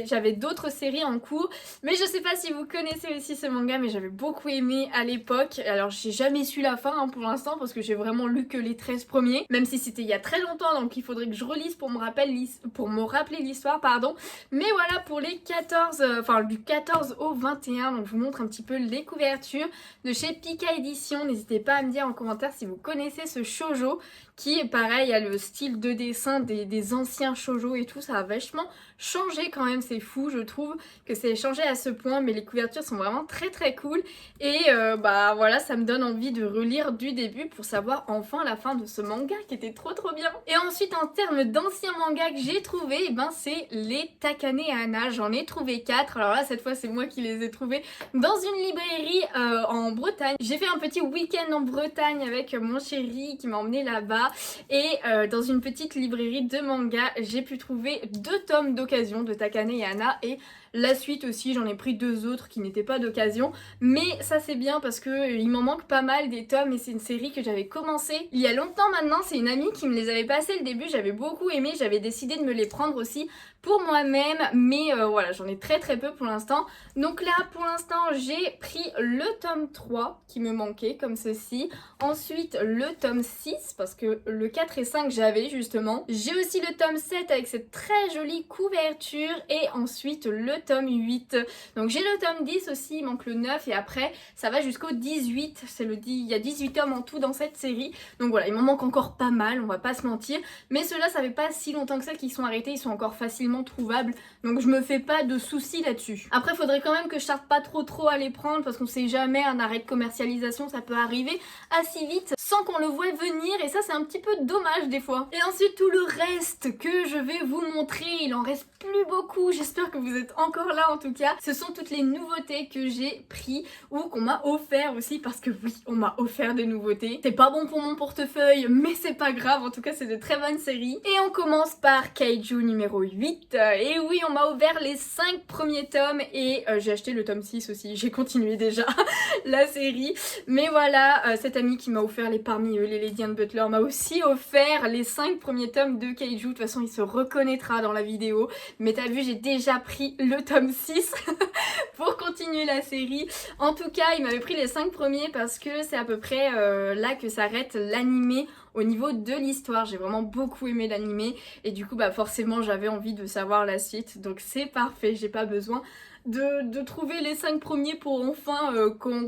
j'avais d'autres séries en cours. Mais je sais pas si vous connaissez aussi ce manga, mais j'avais beaucoup aimé à l'époque. Alors j'ai jamais su la fin pour l'instant parce que j'ai vraiment lu que les 13 premiers, même si c'était il y a très longtemps, donc il faudrait que je relise pour me rappeler l'histoire pardon. Mais voilà pour les 14, du 14 au 21, donc je vous montre un petit peu les couvertures de chez Pika Édition. N'hésitez pas à me dire en commentaire si vous connaissez ce shoujo qui pareil a le style de dessin des anciens shoujo et tout. Ça a vachement changé quand même, c'est fou, je trouve que c'est changé à ce point, mais les couvertures sont vraiment très cool et voilà, ça me donne envie de relire du début pour savoir enfin la fin de ce manga qui était trop bien. Et ensuite en termes d'anciens mangas que j'ai trouvé, c'est les Takane Hana. J'en ai trouvé 4, alors là cette fois c'est moi qui les ai trouvés dans une librairie en Bretagne. J'ai fait un petit week-end en Bretagne avec mon chéri qui m'a emmené là-bas et dans une petite librairie de manga j'ai pu trouver 2 tomes d'occasion de Takane Hana et la suite aussi, j'en ai pris 2 autres qui n'étaient pas d'occasion, mais ça c'est bien parce que il m'en manque pas mal des tomes et c'est une série que j'avais commencé il y a longtemps maintenant. C'est une amie qui me les avait passés le début, j'avais beaucoup aimé, j'avais décidé de me les prendre aussi pour moi-même, mais voilà, j'en ai très peu pour l'instant. Donc là pour l'instant j'ai pris le tome 3 qui me manquait comme ceci, ensuite le tome 6 parce que le 4 et 5 j'avais justement, j'ai aussi le tome 7 avec cette très jolie couverture et ensuite le tome 8. Donc j'ai le tome 10 aussi, il manque le 9 et après ça va jusqu'au 18. Il y a 18 tomes en tout dans cette série. Donc voilà, il m'en manque encore pas mal, on va pas se mentir. Mais ceux-là, ça fait pas si longtemps que ça qu'ils sont arrêtés, ils sont encore facilement trouvables. Donc je me fais pas de soucis là-dessus. Après, faudrait quand même que je tarde pas trop à les prendre parce qu'on sait jamais, un arrêt de commercialisation, ça peut arriver assez vite sans qu'on le voie venir et ça c'est un petit peu dommage des fois. Et ensuite tout le reste que je vais vous montrer, il en reste plus beaucoup, j'espère que vous êtes encore là en tout cas. Ce sont toutes les nouveautés que j'ai pris ou qu'on m'a offert aussi parce que oui, on m'a offert des nouveautés. C'est pas bon pour mon portefeuille mais c'est pas grave, en tout cas c'est de très bonnes séries. Et on commence par Kaiju numéro 8. Et oui, on m'a offert les 5 premiers tomes et j'ai acheté le tome 6 aussi, j'ai continué déjà la série. Mais voilà, cette amie qui m'a offert les Parmi eux, les Lady and Butler, m'a aussi offert les 5 premiers tomes de Kaiju. De toute façon il se reconnaîtra dans la vidéo. Mais t'as vu, j'ai déjà pris le tome 6 pour continuer la série. En tout cas, il m'avait pris les 5 premiers parce que c'est à peu près là que s'arrête l'animé au niveau de l'histoire. J'ai vraiment beaucoup aimé l'animé et du coup forcément j'avais envie de savoir la suite. Donc c'est parfait, j'ai pas besoin de trouver les 5 premiers pour enfin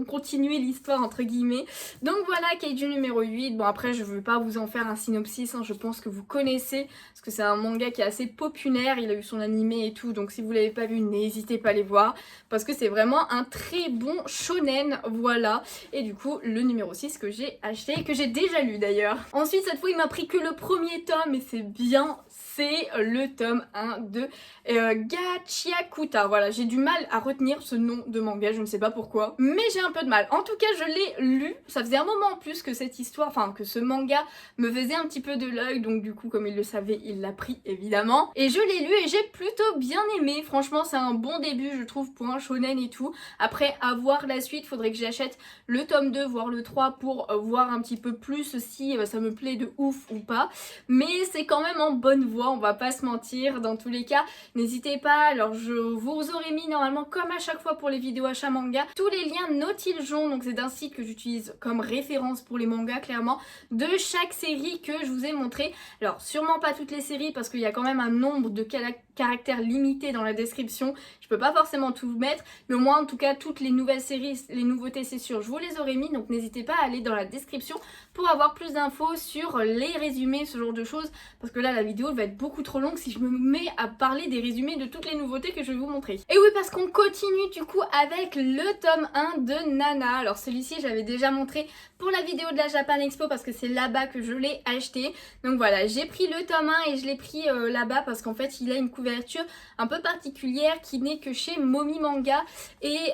continuer l'histoire entre guillemets. Donc voilà, Kaiju numéro 8. Bon après je veux pas vous en faire un synopsis, hein, je pense que vous connaissez parce que c'est un manga qui est assez populaire, il a eu son animé et tout, donc si vous l'avez pas vu n'hésitez pas à les voir parce que c'est vraiment un très bon shonen, voilà. Et du coup le numéro 6 que j'ai acheté, que j'ai déjà lu d'ailleurs. Ensuite cette fois il m'a pris que le premier tome et c'est bien, c'est le tome 1 de Gachiakuta. Voilà, j'ai du mal à retenir ce nom de manga, je ne sais pas pourquoi, mais j'ai un peu de mal. En tout cas, je l'ai lu, ça faisait un moment en plus que cette histoire, enfin que ce manga me faisait un petit peu de l'œil, donc du coup, comme il le savait, il l'a pris évidemment. Et je l'ai lu et j'ai plutôt bien aimé, franchement, c'est un bon début, je trouve, pour un shonen et tout. Après, à voir la suite, faudrait que j'achète le tome 2, voire le 3 pour voir un petit peu plus si ça me plaît de ouf ou pas. Mais c'est quand même en bonne voie, on va pas se mentir. Dans tous les cas, n'hésitez pas, alors je vous aurais mis normalement comme à chaque fois pour les vidéos achat manga, tous les liens Nautiljon, donc c'est un site que j'utilise comme référence pour les mangas clairement, de chaque série que je vous ai montré. Alors sûrement pas toutes les séries parce qu'il y a quand même un nombre de caractères limités dans la description, je peux pas forcément tout vous mettre, mais au moins en tout cas toutes les nouvelles séries, les nouveautés c'est sûr, je vous les aurais mis, donc n'hésitez pas à aller dans la description pour avoir plus d'infos sur les résumés, ce genre de choses, parce que là la vidéo va être beaucoup trop longue si je me mets à parler des résumés de toutes les nouveautés que je vais vous montrer. Et oui, parce qu'on continue du coup avec le tome 1 de Nana. Alors celui-ci j'avais déjà montré pour la vidéo de la Japan Expo parce que c'est là-bas que je l'ai acheté. Donc voilà, j'ai pris le tome 1 et je l'ai pris là-bas parce qu'en fait il a une couverture un peu particulière qui n'est que chez Momi Manga et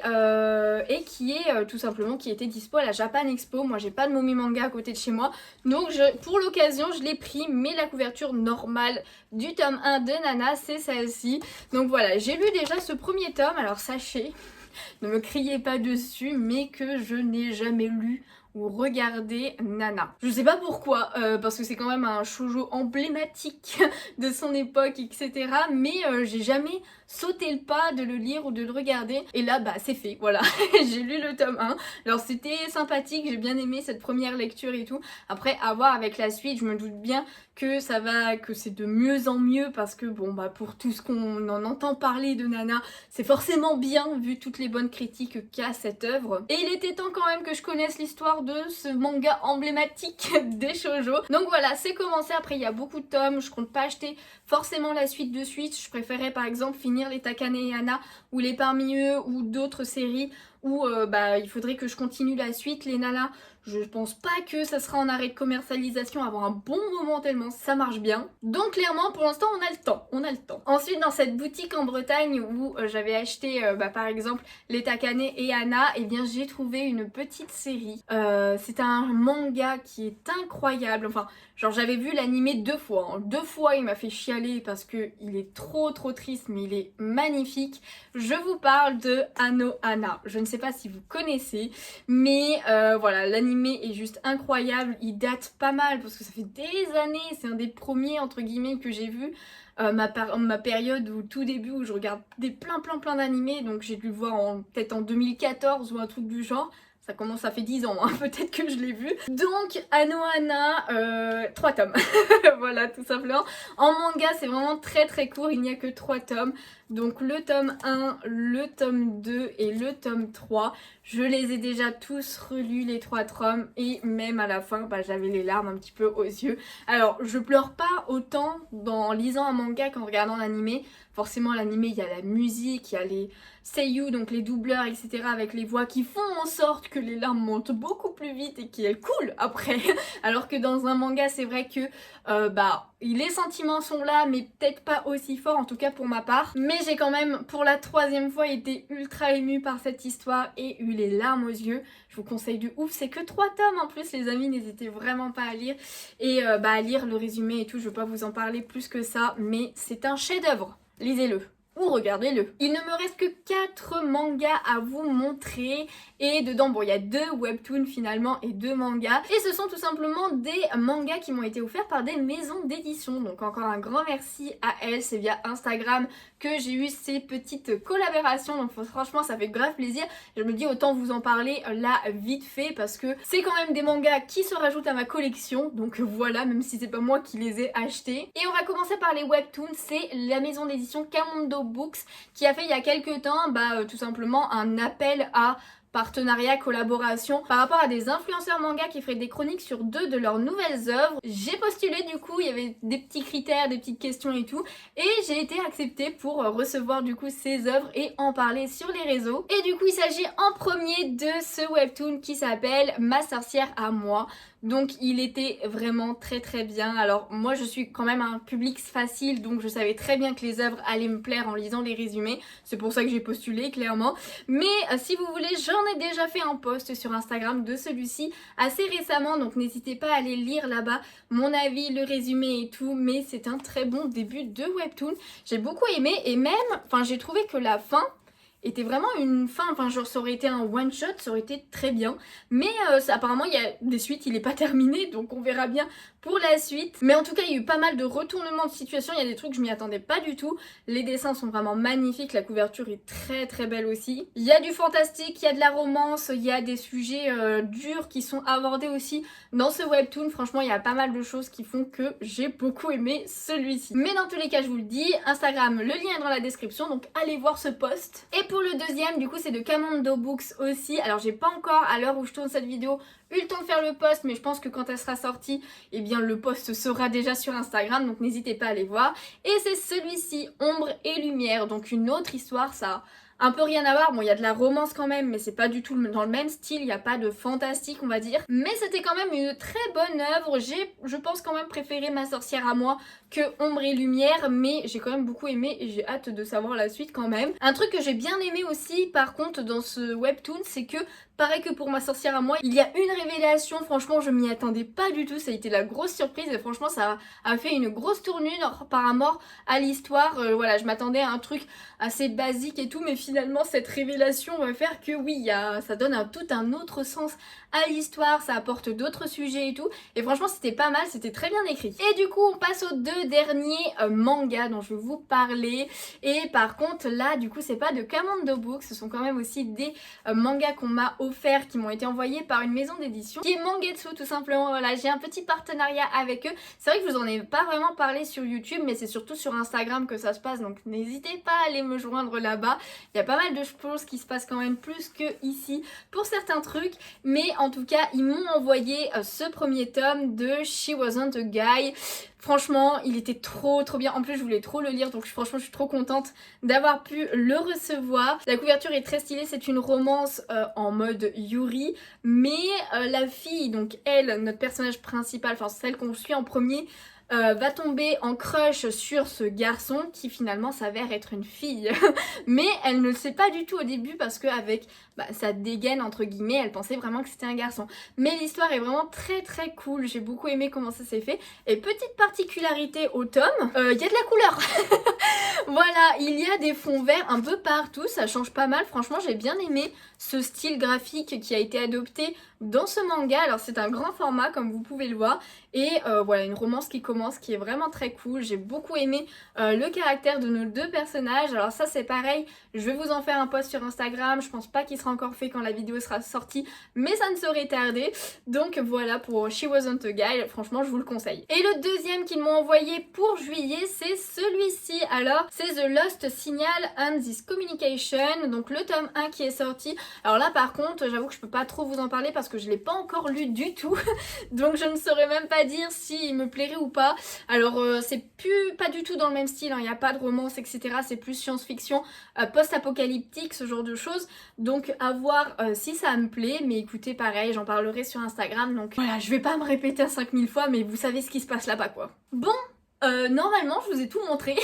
qui est tout simplement qui était dispo à la Japan Expo. Moi j'ai pas de Momi Manga à côté de chez moi, donc pour l'occasion je l'ai pris, mais la couverture normale du tome 1 de Nana c'est celle-ci. Donc voilà, j'ai lu déjà ce premier tome, alors sachez, ne me criez pas dessus, mais que je n'ai jamais lu ou regardé Nana. Je sais pas pourquoi, parce que c'est quand même un shoujo emblématique de son époque, etc. Mais j'ai jamais sauté le pas de le lire ou de le regarder. Et là, bah c'est fait, voilà. J'ai lu le tome 1. Alors c'était sympathique, j'ai bien aimé cette première lecture et tout. Après, à voir avec la suite, je me doute bien que ça va, que c'est de mieux en mieux parce que bon bah pour tout ce qu'on en entend parler de Nana, c'est forcément bien vu toutes les bonnes critiques qu'a cette œuvre. Et il était temps quand même que je connaisse l'histoire de ce manga emblématique des shoujo. Donc voilà, c'est commencé. Après il y a beaucoup de tomes, je compte pas acheter forcément la suite de suite. Je préférais par exemple finir les Takane et Hana ou les Parmi eux ou d'autres séries où bah il faudrait que je continue la suite. Les Nana, je pense pas que ça sera en arrêt de commercialisation avant un bon moment tellement ça marche bien. Donc clairement pour l'instant on a le temps, on a le temps. Ensuite dans cette boutique en Bretagne où j'avais acheté par exemple les Takane et Hana, et bien j'ai trouvé une petite série. C'est un manga qui est incroyable, enfin genre j'avais vu l'animé 2 fois, hein. 2 fois il m'a fait chialer parce que il est trop triste mais il est magnifique. Je vous parle de Anohana, je ne sais pas si vous connaissez, mais voilà, l'animé est juste incroyable, il date pas mal parce que ça fait des années, c'est un des premiers entre guillemets que j'ai vu. Ma période au tout début où je regardais plein d'animés, donc j'ai dû le voir peut-être en 2014 ou un truc du genre. Ça fait 10 ans, hein, peut-être que je l'ai vu. Donc, Anohana, 3 tomes. Voilà, tout simplement. En manga, c'est vraiment très court, il n'y a que 3 tomes. Donc, le tome 1, le tome 2 et le tome 3. Je les ai déjà tous relus, les 3 tomes. Et même à la fin, bah, j'avais les larmes un petit peu aux yeux. Alors, je pleure pas autant en lisant un manga qu'en regardant l'animé. Forcément, l'animé, il y a la musique, il y a les seiyuu, donc les doubleurs, etc. avec les voix qui font en sorte que les larmes montent beaucoup plus vite et qu'elles coulent après. Alors que dans un manga, c'est vrai que les sentiments sont là, mais peut-être pas aussi forts, en tout cas pour ma part. Mais j'ai quand même, pour la 3e fois, été ultra émue par cette histoire et eu les larmes aux yeux. Je vous conseille de ouf, c'est que 3 tomes en plus, les amis, n'hésitez vraiment pas à lire. Et à lire le résumé et tout, je ne vais pas vous en parler plus que ça, mais c'est un chef-d'œuvre. Lisez-le ou regardez-le. Il ne me reste que 4 mangas à vous montrer et dedans, bon, il y a 2 webtoons finalement et 2 mangas. Et ce sont tout simplement des mangas qui m'ont été offerts par des maisons d'édition. Donc encore un grand merci à elles, c'est via Instagram que j'ai eu ces petites collaborations, donc franchement ça fait grave plaisir. Je me dis autant vous en parler là vite fait parce que c'est quand même des mangas qui se rajoutent à ma collection, donc voilà, même si c'est pas moi qui les ai achetés. Et on va commencer par les webtoons. C'est la maison d'édition Kamondo Books qui a fait il y a quelques temps tout simplement un appel à partenariat, collaboration par rapport à des influenceurs manga qui feraient des chroniques sur 2 de leurs nouvelles œuvres. J'ai postulé, du coup il y avait des petits critères, des petites questions et tout, et j'ai été acceptée pour recevoir du coup ces œuvres et en parler sur les réseaux. Et du coup il s'agit en premier de ce webtoon qui s'appelle Ma sorcière à moi. Donc il était vraiment très bien. Alors moi je suis quand même un public facile, donc je savais très bien que les œuvres allaient me plaire en lisant les résumés. C'est pour ça que j'ai postulé clairement. Mais si vous voulez, j'en ai déjà fait un post sur Instagram de celui-ci assez récemment, donc n'hésitez pas à aller lire là-bas mon avis, le résumé et tout. Mais c'est un très bon début de webtoon. J'ai beaucoup aimé et même, j'ai trouvé que la fin était vraiment une fin, genre ça aurait été un one shot, ça aurait été très bien, mais apparemment il y a des suites, il est pas terminé, donc on verra bien pour la suite. Mais en tout cas il y a eu pas mal de retournements de situation, il y a des trucs je m'y attendais pas du tout, les dessins sont vraiment magnifiques, la couverture est très belle aussi, il y a du fantastique, il y a de la romance, il y a des sujets durs qui sont abordés aussi dans ce webtoon. Franchement il y a pas mal de choses qui font que j'ai beaucoup aimé celui-ci. Mais dans tous les cas je vous le dis, Instagram, le lien est dans la description, donc allez voir ce post. Et pour le deuxième, du coup, c'est de Kamondo Books aussi. Alors, j'ai pas encore, à l'heure où je tourne cette vidéo, eu le temps de faire le post, mais je pense que quand elle sera sortie, eh bien, le post sera déjà sur Instagram, donc n'hésitez pas à aller voir. Et c'est celui-ci, Ombre et Lumière, donc une autre histoire, ça un peu rien à voir. Bon, il y a de la romance quand même, mais c'est pas du tout dans le même style, il n'y a pas de fantastique, on va dire. Mais c'était quand même une très bonne œuvre. J'ai, je pense, quand même préféré Ma sorcière à moi que Ombre et Lumière, mais j'ai quand même beaucoup aimé et j'ai hâte de savoir la suite quand même. Un truc que j'ai bien aimé aussi, par contre, dans ce webtoon, c'est que pareil que pour Ma sorcière à moi, il y a une révélation, franchement je m'y attendais pas du tout, ça a été la grosse surprise et franchement ça a fait une grosse tournure par rapport à l'histoire. Voilà, je m'attendais à un truc assez basique et tout, mais finalement cette révélation va faire que oui, ça donne tout un autre sens à l'histoire, ça apporte d'autres sujets et tout, et franchement c'était pas mal, c'était très bien écrit. Et du coup on passe aux 2 derniers mangas dont je vais vous parler, et par contre là du coup c'est pas de Kamondo Books, ce sont quand même aussi des mangas qu'on m'a offert, qui m'ont été envoyés par une maison d'édition qui est Mangetsu tout simplement. Voilà, j'ai un petit partenariat avec eux. C'est vrai que je vous en ai pas vraiment parlé sur YouTube, mais c'est surtout sur Instagram que ça se passe, donc n'hésitez pas à aller me joindre là-bas. Il y a pas mal de choses qui se passent quand même plus que ici pour certains trucs, mais en tout cas ils m'ont envoyé ce premier tome de She Wasn't a Guy. Franchement, il était trop bien. En plus, je voulais trop le lire, donc franchement, je suis trop contente d'avoir pu le recevoir. La couverture est très stylée, c'est une romance en mode Yuri, mais la fille, donc elle, notre personnage principal, enfin celle qu'on suit en premier, va tomber en crush sur ce garçon qui finalement s'avère être une fille. Mais elle ne le sait pas du tout au début parce qu'avec sa dégaine entre guillemets, elle pensait vraiment que c'était un garçon. Mais l'histoire est vraiment très cool, j'ai beaucoup aimé comment ça s'est fait. Et petite particularité au tome, il y a de la couleur. Voilà, il y a des fonds verts un peu partout, ça change pas mal. Franchement, j'ai bien aimé ce style graphique qui a été adopté dans ce manga. Alors c'est un grand format comme vous pouvez le voir, et voilà, une romance qui commence qui est vraiment très cool. J'ai beaucoup aimé le caractère de nos 2 personnages. Alors ça c'est pareil, je vais vous en faire un post sur Instagram, je pense pas qu'il sera encore fait quand la vidéo sera sortie, mais ça ne saurait tarder. Donc voilà pour She Wasn't a Guy, franchement je vous le conseille. Et le deuxième qu'ils m'ont envoyé pour juillet, c'est celui-ci. Alors c'est The Lost Signal and This Communication, donc le tome 1 qui est sorti. Alors là par contre j'avoue que je peux pas trop vous en parler parce que je l'ai pas encore lu du tout, donc je ne saurais même pas dire s'il me plairait ou pas. Alors c'est pas du tout dans le même style, il n'y a pas de romance etc, c'est plus science-fiction, post-apocalyptique, ce genre de choses, donc à voir si ça me plaît. Mais écoutez, pareil, j'en parlerai sur Instagram, donc voilà, je vais pas me répéter à 5000 fois, mais vous savez ce qui se passe là-bas quoi. Bon, normalement je vous ai tout montré.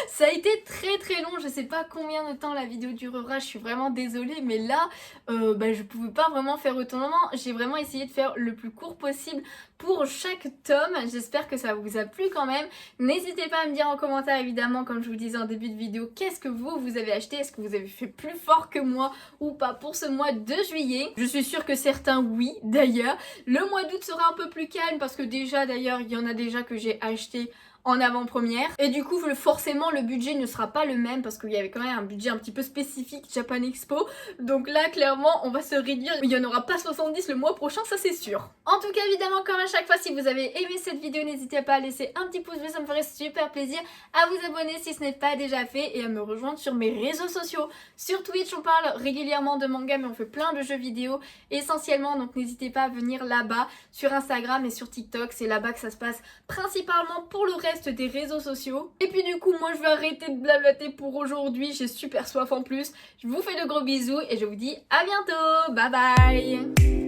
Ça a été très long, je sais pas combien de temps la vidéo durera, je suis vraiment désolée, mais là je pouvais pas vraiment faire autrement. J'ai vraiment essayé de faire le plus court possible pour chaque tome. J'espère que ça vous a plu quand même. N'hésitez pas à me dire en commentaire évidemment, comme je vous disais en début de vidéo, qu'est-ce que vous avez acheté, est-ce que vous avez fait plus fort que moi ou pas pour ce mois de juillet. Je suis sûre que certains oui d'ailleurs. Le mois d'août sera un peu plus calme parce que déjà d'ailleurs il y en a déjà que j'ai acheté en avant-première. Et du coup forcément le budget ne sera pas le même parce qu'il y avait quand même un budget un petit peu spécifique Japan Expo. Donc là clairement on va se réduire, il n'y en aura pas 70 le mois prochain, ça c'est sûr. En tout cas évidemment comme à chaque fois, si vous avez aimé cette vidéo, n'hésitez pas à laisser un petit pouce bleu, ça me ferait super plaisir, à vous abonner si ce n'est pas déjà fait et à me rejoindre sur mes réseaux sociaux. Sur Twitch on parle régulièrement de manga mais on fait plein de jeux vidéo essentiellement, donc n'hésitez pas à venir là-bas. Sur Instagram et sur TikTok, c'est là-bas que ça se passe principalement pour le reste des réseaux sociaux. Et puis du coup moi je vais arrêter de blablater pour aujourd'hui, j'ai super soif en plus. Je vous fais de gros bisous et je vous dis à bientôt, bye bye.